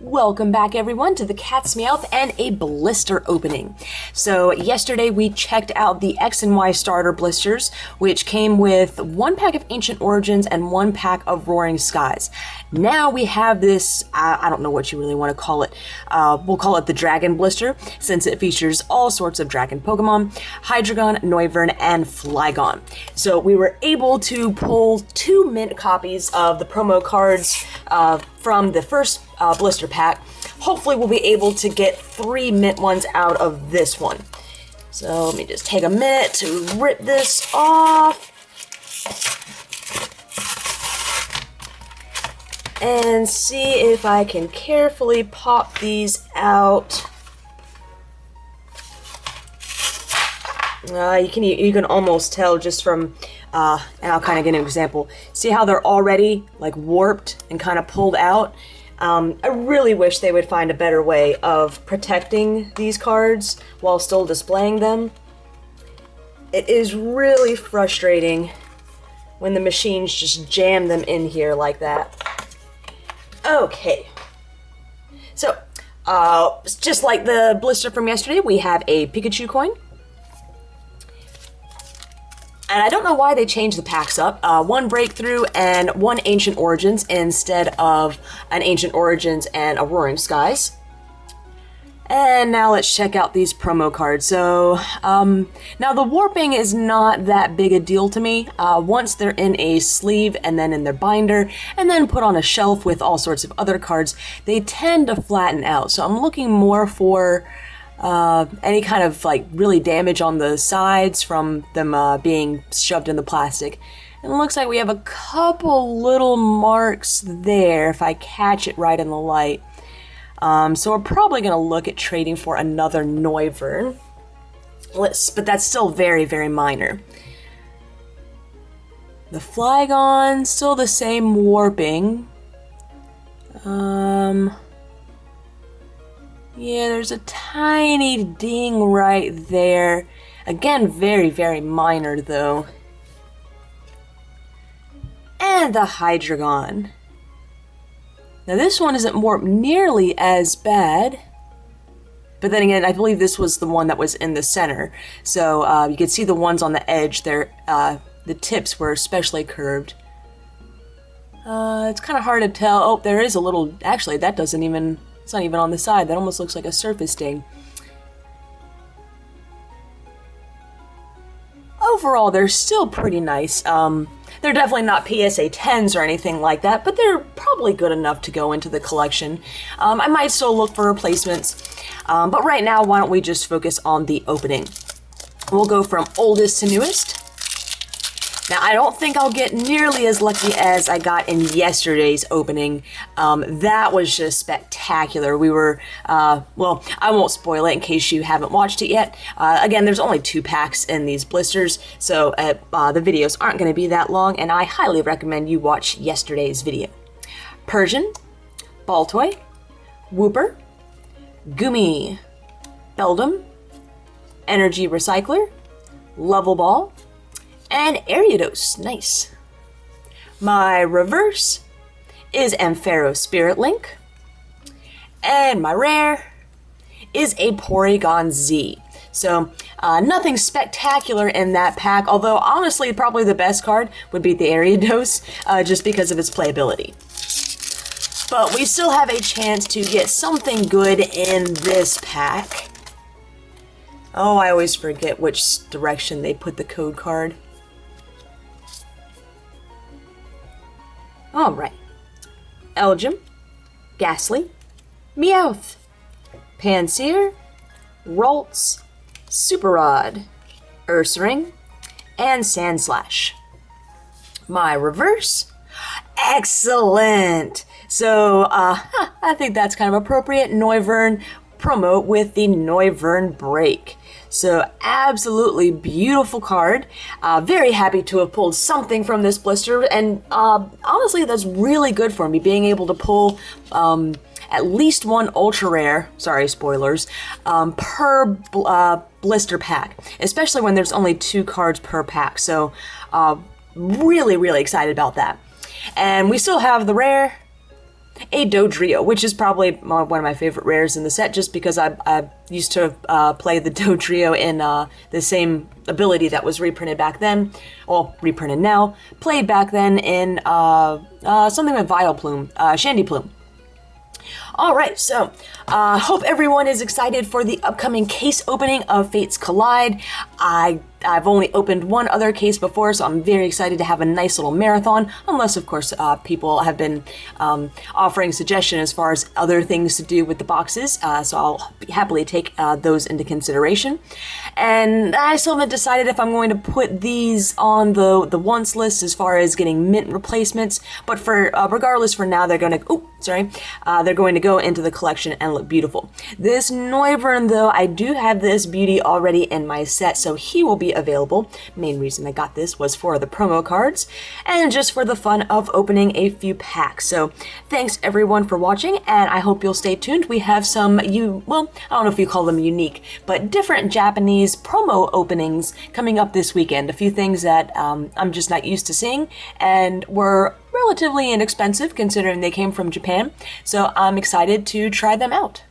Welcome back everyone to the Cat's Meowth and a blister opening. So yesterday we checked out the X and Y starter blisters, which came with one pack of Ancient Origins and one pack of Roaring Skies. Now we have this, I don't know what you really want to call it, we'll call it the Dragon Blister, since it features all sorts of dragon Pokemon, Hydreigon, Noivern, and Flygon. So we were able to pull 2 mint copies of the promo cards from the first blister pack. Hopefully we'll be able to get 3 mint ones out of this one. So let me just take a minute to rip this off. And see if I can carefully pop these out. You can almost tell just from, and I'll kind of get an example. See how they're already like warped and kind of pulled out? I really wish they would find a better way of protecting these cards while still displaying them. It is really frustrating when the machines just jam them in here like that. Okay, so just like the blister from yesterday, we have a Pikachu coin. And I don't know why they changed the packs up. 1 Breakthrough and 1 Ancient Origins instead of an Ancient Origins and a Roaring Skies. And now let's check out these promo cards. So, now the warping is not that big a deal to me. Once they're in a sleeve and then in their binder and then put on a shelf with all sorts of other cards, they tend to flatten out. So I'm looking more for any kind of like really damage on the sides from them being shoved in the plastic. And it looks like we have a couple little marks there if I catch it right in the light. So we're probably going to look at trading for another Noivern. But that's still very, very minor. The Flygon, still the same warping. Yeah, there's a tiny ding right there. Again, very, very minor though. And the Hydreigon. Now this one isn't warped nearly as bad. But then again, I believe this was the one that was in the center. So you can see the ones on the edge there, the tips were especially curved. It's kind of hard to tell. Oh, there is a little, actually that doesn't even, it's not even on the side. That almost looks like a surface ding. Overall, they're still pretty nice. They're definitely not PSA 10s or anything like that, but they're probably good enough to go into the collection. I might still look for replacements, but right now, why don't we just focus on the opening? We'll go from oldest to newest. Now, I don't think I'll get nearly as lucky as I got in yesterday's opening. That was just spectacular. We were, well, I won't spoil it in case you haven't watched it yet. Again, there's only 2 packs in these blisters, so the videos aren't going to be that long, and I highly recommend you watch yesterday's video. Persian, Baltoy, Wooper, Gumi, Beldum, Energy Recycler, Level Ball, and Ariados. Nice. My reverse is Ampharos Spirit Link. And my rare is a Porygon Z. So, nothing spectacular in that pack, although honestly, probably the best card would be the Ariados, just because of its playability. But we still have a chance to get something good in this pack. Oh, I always forget which direction they put the code card. Alright. Elgyem, Ghastly, Meowth, Pansear, Ralts, Super Rod, Ursaring, and Sandslash. My reverse? Excellent! So, I think that's kind of appropriate. Noivern promo with the Noivern Break. So absolutely beautiful card. Very happy to have pulled something from this blister, and honestly that's really good for me, being able to pull at least 1 ultra rare, sorry spoilers, per blister pack, especially when there's only 2 cards per pack. So really, really excited about that. And we still have the rare, a Dodrio, which is probably one of my favorite rares in the set, just because I used to play the Dodrio in the same ability that was reprinted back then, well, reprinted now, played back then in something with Vileplume, Shandyplume. Alright, so hope everyone is excited for the upcoming case opening of Fates Collide. I've only opened one other case before, so I'm very excited to have a nice little marathon, unless, of course, people have been offering suggestions as far as other things to do with the boxes, so I'll happily take those into consideration. And I still haven't decided if I'm going to put these on the wants list as far as getting mint replacements, but for regardless, for now, they're going to, they're going to go into the collection and look beautiful. This Noivern, though, I do have this beauty already in my set, so he will be available. Main reason I got this was for the promo cards and just for the fun of opening a few packs. So thanks everyone for watching, and I hope you'll stay tuned. We have some, well, I don't know if you call them unique, but different Japanese promo openings coming up this weekend. A few things that I'm just not used to seeing and were relatively inexpensive considering they came from Japan. So I'm excited to try them out.